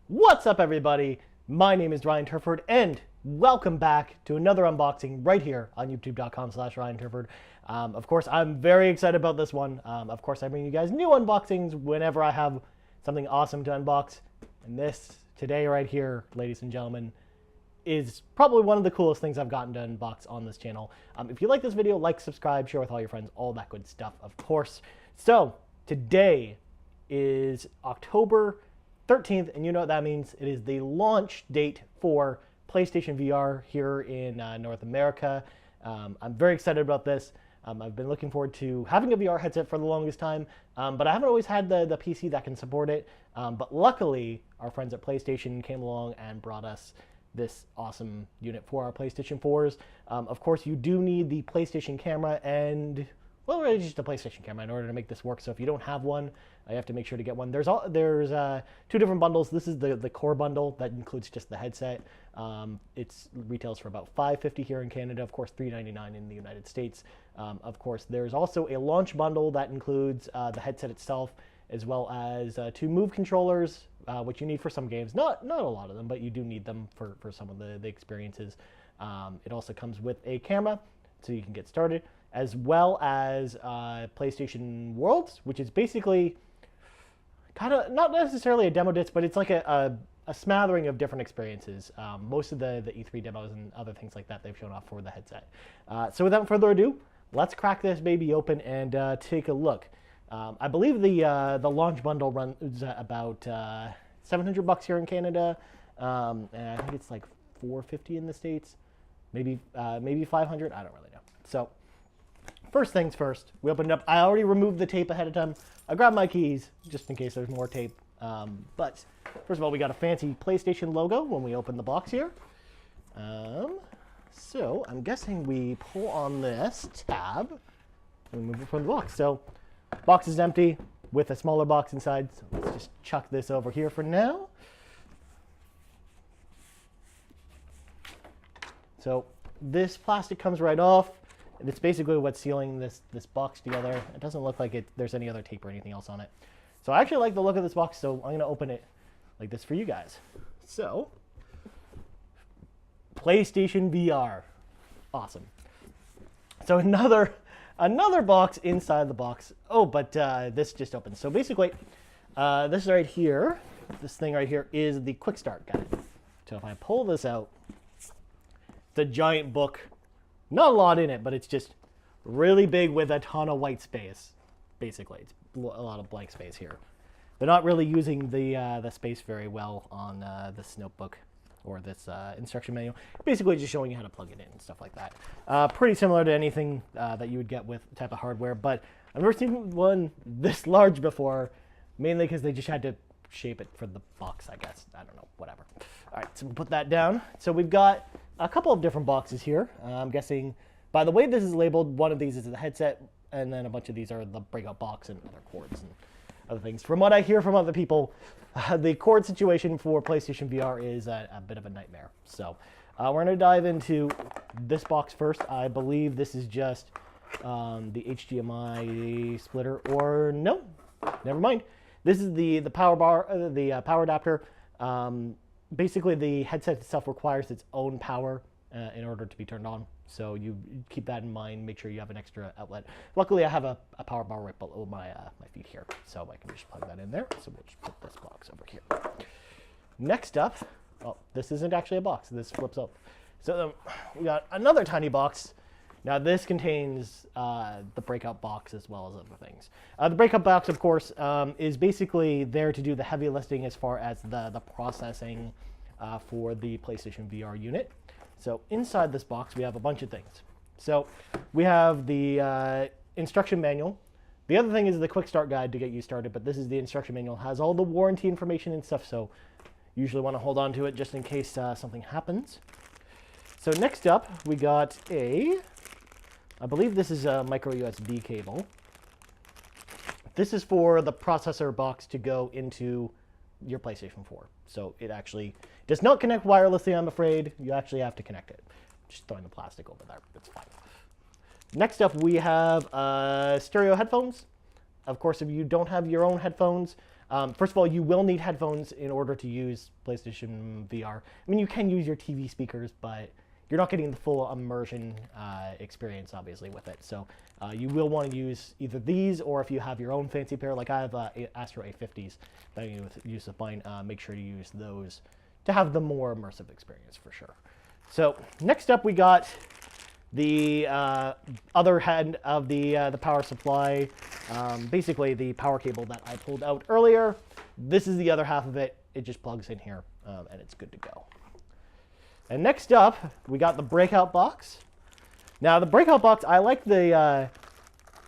What's up, everybody? My name is Ryan Turford, and welcome back to another unboxing right here on youtube.com/Ryan Turford. Of course, I'm very excited about this one. Of course, I bring you guys new unboxings whenever I have something awesome to unbox. And this, today right here, ladies and gentlemen, is probably one of the coolest things I've gotten to unbox on this channel. If you like this video, like, subscribe, share with all your friends, all that good stuff, of course. So, today is October 13th, and you know what that means. It is the launch date for PlayStation VR here in North America. I'm very excited about this. I've been looking forward to having a VR headset for the longest time, but I haven't always had the PC that can support it. But luckily, our friends at PlayStation came along and brought us this awesome unit for our PlayStation 4s. Of course, you do need the PlayStation camera and, well, really just a PlayStation camera in order to make this work. So if you don't have one, you have to make sure to get one. There's two different bundles. This is the core bundle that includes just the headset. It retails for about $5.50 here in Canada. Of course, $3.99 in the United States. Of course, there's also a launch bundle that includes the headset itself, as well as two Move controllers, which you need for some games. Not a lot of them, but you do need them for some of the experiences. It also comes with a camera, so you can get started, as well as PlayStation Worlds, which is basically kind of not necessarily a demo disc, but it's like a smattering of different experiences. Most of the E3 demos and other things like that they've shown off for the headset. So without further ado, let's crack this baby open and take a look. I believe the launch bundle runs about $700 here in Canada, and I think it's like $450 in the States, maybe 500. I don't really know. So first things first, we opened it up. I already removed the tape ahead of time. I grabbed my keys just in case there's more tape. But first of all, we got a fancy PlayStation logo when we open the box here. So I'm guessing we pull on this tab and move it from the box. So box is empty with a smaller box inside. So let's just chuck this over here for now. So this plastic comes right off. And it's basically what's sealing this box together. It doesn't look like there's any other tape or anything else on it. So I actually like the look of this box, so I'm going to open it like this for you guys. So, PlayStation VR. Awesome. So another box inside the box. Oh, but this just opened. So basically, this right here, this thing right here is the quick start guide. So if I pull this out, it's a giant book. Not a lot in it, but it's just really big with a ton of white space. Basically, it's a lot of blank space here. They're not really using the space very well on this notebook or this instruction manual. Basically, just showing you how to plug it in and stuff like that. Pretty similar to anything that you would get with type of hardware, but I've never seen one this large before, mainly because they just had to shape it for the box, I guess. I don't know, whatever. All right, so we'll put that down. So we've got a couple of different boxes here. I'm guessing, by the way this is labeled, one of these is the headset, and then a bunch of these are the breakout box and other cords and other things. From what I hear from other people, the cord situation for PlayStation VR is a bit of a nightmare. So we're going to dive into this box first. I believe this is just the HDMI splitter, or no, never mind. This is the power bar, the power adapter. Basically, the headset itself requires its own power in order to be turned on. So you keep that in mind. Make sure you have an extra outlet. Luckily, I have a power bar right below my feet here, so I can just plug that in there. So we'll just put this box over here. Next up, oh, this isn't actually a box. This flips up. So we got another tiny box. Now this contains the breakout box as well as other things. The breakout box, of course, is basically there to do the heavy lifting as far as the processing for the PlayStation VR unit. So inside this box, we have a bunch of things. So we have the instruction manual. The other thing is the quick start guide to get you started, but this is the instruction manual. It has all the warranty information and stuff, so you usually want to hold on to it just in case something happens. So next up, we got I believe this is a micro USB cable. This is for the processor box to go into your PlayStation 4. So it actually does not connect wirelessly, I'm afraid. You actually have to connect it. Just throwing the plastic over there. It's fine. Next up, we have stereo headphones. Of course, if you don't have your own headphones, First of all, you will need headphones in order to use PlayStation VR. I mean, you can use your TV speakers, but you're not getting the full immersion experience, obviously, with it. So you will want to use either these, or if you have your own fancy pair, like I have Astro A50s that I use of mine, make sure to use those to have the more immersive experience for sure. So next up, we got the other end of the power supply, basically the power cable that I pulled out earlier. This is the other half of it. It just plugs in here, and it's good to go. And next up, we got the breakout box. Now, the breakout box, I like the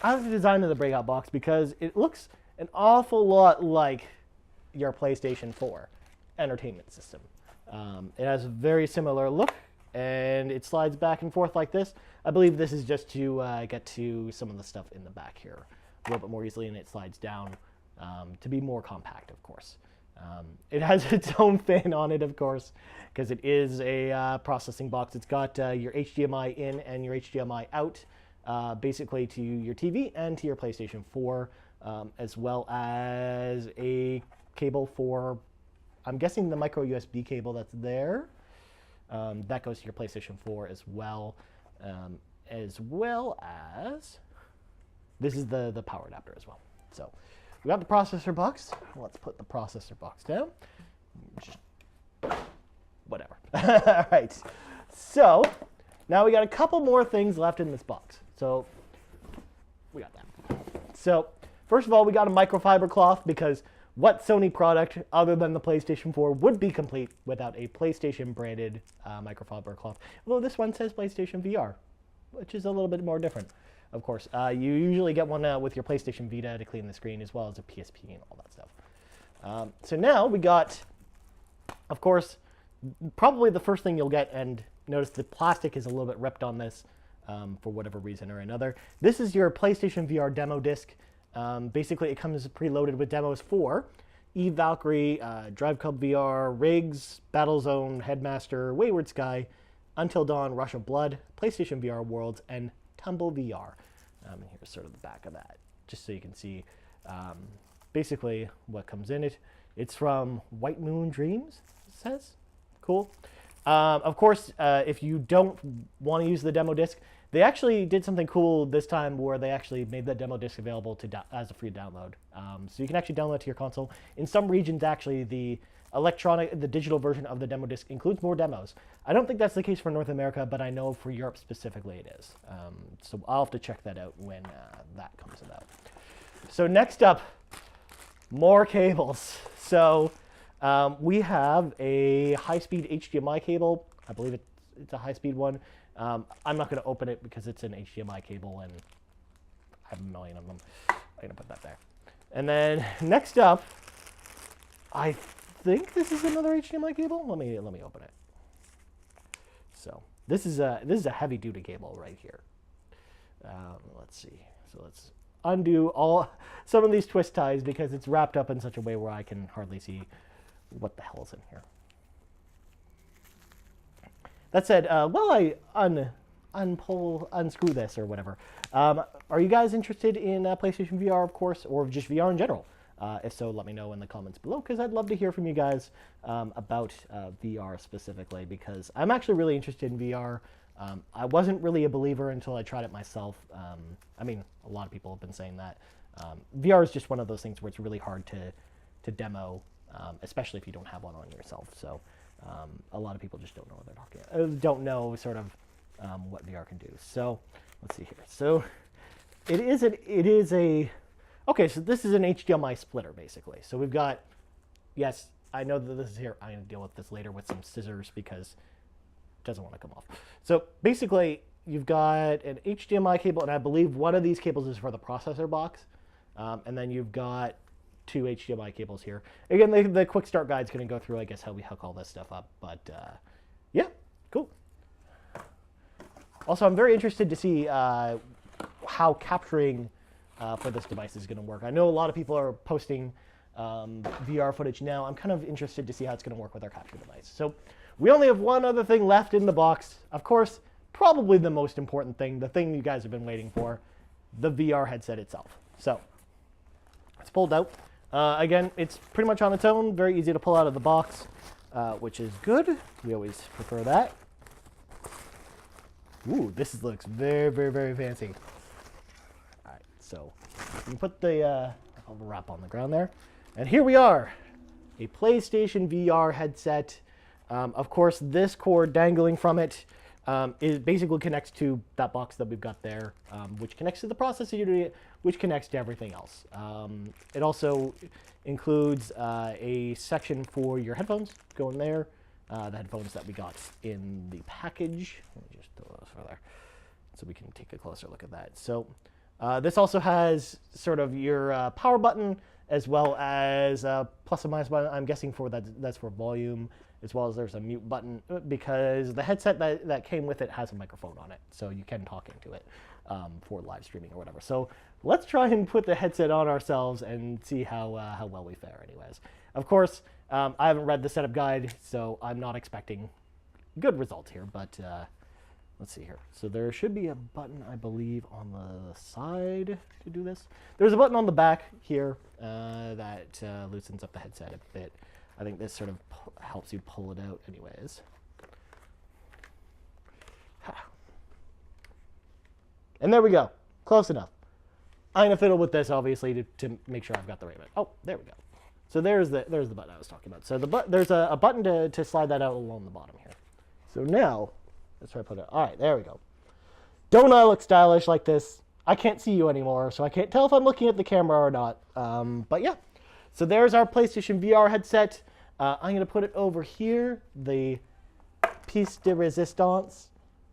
design of the breakout box because it looks an awful lot like your PlayStation 4 entertainment system. It has a very similar look, and it slides back and forth like this. I believe this is just to get to some of the stuff in the back here a little bit more easily, and it slides down to be more compact, of course. It has its own fan on it, of course, because it is a processing box. It's got your HDMI in and your HDMI out, basically to your TV and to your PlayStation 4, as well as a cable for, I'm guessing, the micro USB cable that's there. That goes to your PlayStation 4 as well as this is the power adapter as well. So we got the processor box. Let's put the processor box down. Just whatever. All right. So now we got a couple more things left in this box. So we got that. So first of all, we got a microfiber cloth, because what Sony product other than the PlayStation 4 would be complete without a PlayStation branded microfiber cloth? Although this one says PlayStation VR, which is a little bit more different. Of course, you usually get one with your PlayStation Vita to clean the screen, as well as a PSP and all that stuff. So now we got, of course, probably the first thing you'll get, and notice the plastic is a little bit ripped on this for whatever reason or another. This is your PlayStation VR demo disc. Basically, it comes preloaded with demos for Eve Valkyrie, Drive Club VR, Riggs, Battlezone, Headmaster, Wayward Sky, Until Dawn, Rush of Blood, PlayStation VR Worlds, and Tumble VR. And here's sort of the back of that, just so you can see basically what comes in it. It's from White Moon Dreams, it says. Cool. Of course, if you don't want to use the demo disc, they actually did something cool this time where they actually made the demo disc available as a free download. So you can actually download it to your console. In some regions, actually, the digital version of the demo disc includes more demos. I don't think that's the case for North America, but I know for Europe specifically it is. So I'll have to check that out when that comes about. So next up, more cables. So we have a high-speed HDMI cable. I believe it's a high-speed one. I'm not going to open it because it's an HDMI cable, and I have a million of them. I'm going to put that there. And then next up, I think this is another HDMI cable. Let me open it. So this is a heavy-duty cable right here. Let's see. So let's undo some of these twist ties because it's wrapped up in such a way where I can hardly see what the hell is in here. That said, while I unscrew this or whatever, are you guys interested in PlayStation VR, of course, or just VR in general? If so, let me know in the comments below, because I'd love to hear from you guys about VR specifically, because I'm actually really interested in VR. I wasn't really a believer until I tried it myself. I mean, a lot of people have been saying that. VR is just one of those things where it's really hard to demo, especially if you don't have one on yourself. So a lot of people just don't know what they're talking, don't know sort of what VR can do. So let's see here. So it is a okay, so this is an HDMI splitter, basically. So we've got, yes, I know that this is here. I'm going to deal with this later with some scissors because it doesn't want to come off. So basically, you've got an HDMI cable, and I believe one of these cables is for the processor box. And then you've got two HDMI cables here. Again, the quick start guide is going to go through, I guess, how we hook all this stuff up. But yeah, cool. Also, I'm very interested to see how capturing for this device is going to work. I know a lot of people are posting VR footage now. I'm kind of interested to see how it's going to work with our capture device. So we only have one other thing left in the box. Of course, probably the most important thing, the thing you guys have been waiting for, the VR headset itself. So it's pulled out. Again, it's pretty much on its own, very easy to pull out of the box, which is good. We always prefer that. Ooh, this looks very, very, very fancy. All right, so you put the wrap on the ground there. And here we are, a PlayStation VR headset. Of course, this cord dangling from it is basically connects to that box that we've got there, which connects to the processor unit, which connects to everything else. It also includes a section for your headphones going there, the headphones that we got in the package. Let me just throw those over there so we can take a closer look at that. So this also has sort of your power button as well as plus and minus button. I'm guessing for that's for volume, as well as there's a mute button because the headset that came with it has a microphone on it, so you can talk into it for live streaming or whatever. So let's try and put the headset on ourselves and see how well we fare anyways. Of course, I haven't read the setup guide, so I'm not expecting good results here, but let's see here. So there should be a button, I believe, on the side to do this. There's a button on the back here that loosens up the headset a bit. I think this sort of helps you pull it out anyways. And there we go. Close enough. I'm going to fiddle with this, obviously, to make sure I've got the right button. Oh, there we go. So there's the button I was talking about. So there's a button to slide that out along the bottom here. So now, let's try to put it. All right, there we go. Don't I look stylish like this? I can't see you anymore, so I can't tell if I'm looking at the camera or not. But yeah. So there's our PlayStation VR headset. I'm going to put it over here, the piece de resistance.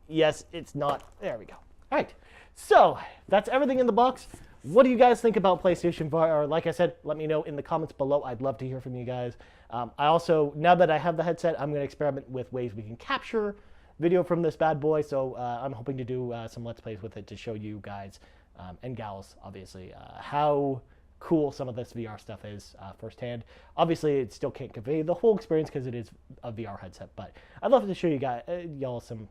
Yes, it's not. There we go. All right. So that's everything in the box. What do you guys think about PlayStation VR? Like I said, let me know in the comments below. I'd love to hear from you guys. I also, now that I have the headset, I'm going to experiment with ways we can capture video from this bad boy. So I'm hoping to do some Let's Plays with it to show you guys and gals, obviously, how cool some of this VR stuff is firsthand. Obviously, it still can't convey the whole experience because it is a VR headset, but I'd love to show you guys, y'all some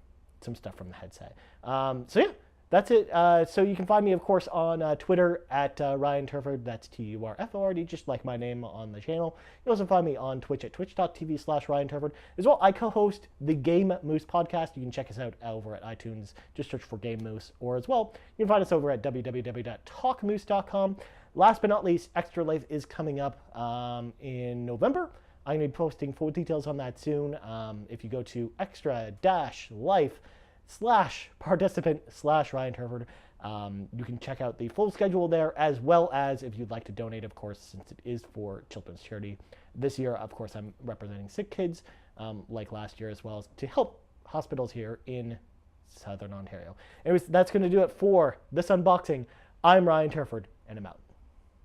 stuff from the headset. So yeah, that's it. So you can find me, of course, on Twitter at Ryan Turford. That's Turford, just like my name on the channel. You can also find me on Twitch at twitch.tv/Ryan Turford. As well, I co-host the Game Moose podcast. You can check us out over at iTunes. Just search for Game Moose. Or as well, you can find us over at www.talkmoose.com. Last but not least, Extra Life is coming up in November. I'm going to be posting full details on that soon. If you go to extra-life/participant/Ryan Turford, you can check out the full schedule there, as well as if you'd like to donate, of course, since it is for children's charity. This year, of course, I'm representing sick kids, like last year, as well as to help hospitals here in Southern Ontario. Anyways, that's going to do it for this unboxing. I'm Ryan Turford, and I'm out.